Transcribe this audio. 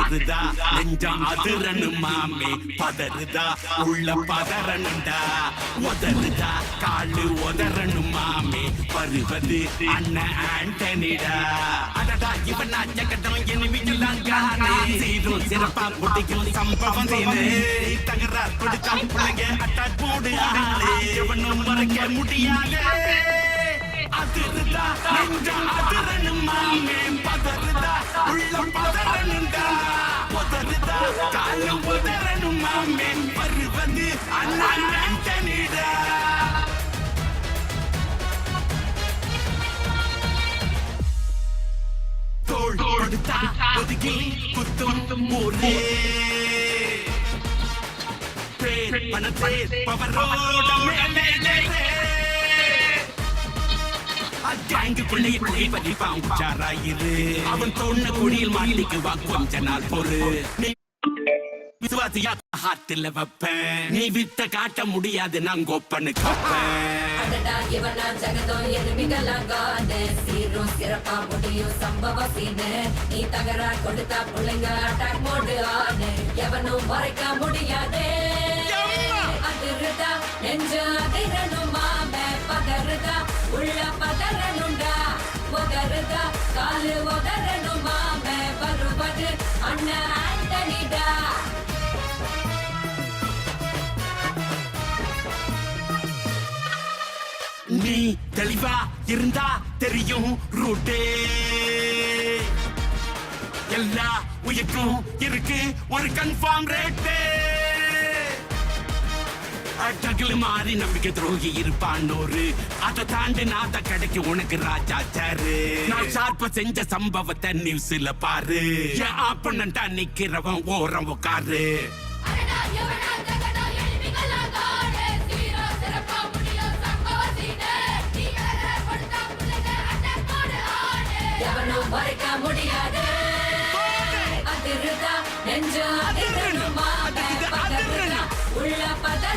அதிருதா நெஞ்சம் அதிரணும் மாமே பதறுதா உள்ள பதறணுண்டா உதறுதா காலு உதறணும் மாமே வருவது அண்ணன் ஆண்டனிடா அடடா இவனா ஜகதம் எனிமிக்கலாம் காணே சீரும் சிறப்பா முடிக்கும் சம்பவம் தேனே தகரா கொடுத்தா பிள்ளைங்க அட்டாக் போடு ஆளே எவனும் மறைக்க முடியாது அதிருதா நெஞ்சம் அதிரணும் மாமே பதறுதா உள்ள பதறணுண்டா உதறுதா காலு உதறணும் மாமே வருவது அண்ணன் ஆண்டனிடா தோள் கொடுத்தா ஒதுக்கி குத்தும் ஊரே பேர் பணத்தே பவரோட மேலே அங்கு குழி பதிப்பான் உச்சாராயிரு அவன் தோண்ண குழியில் மாட்டிக்குவா கொஞ்ச நாள் பொறு விசுவாசியா ஹார்ட்ல வைப்பேன் நீ வித்த காட்ட முடியாது நான் கோப்பன்னு காப்பேன் சீரும் சிறப்பா முடியும் சம்பவ சீனு நீ தகரா கொடுத்தா பிள்ளைங்க அட்டாக் மோடு ஆனு எவனும் மறைக்க முடியாது அதிருதா நெஞ்சு அதிரணும் மாமே பதறுதா உள்ள பதறணுண்டா உதறுதா காலு உதறணும் மாமே வருவது அண்ணன் ஆண்டனிடா நீ தெளிவா இருந்தா தெரியும் ரூட்டே எல்லா உயிர்க்கும் இருக்கு ஒரு கன்ஃபார்ம் ரேட்டே அட்டகில் மாறி நம்பிக்கை துரோகி இருப்பான்னோரு அதை தாண்டி நாத கிடைக்கு உனக்கு ராஜா சாரு நான் ஷார்ப்ப செஞ்ச சம்பவத்தை நியூஸ்ல பாரு என் ஆப்பனண்டா நிக்கிறவன் ஓரம் உட்காரு மறைக்க முடியாது அதிருதா நெஞ்சு அதிரணும் மாமே பதறுதா உள்ள பத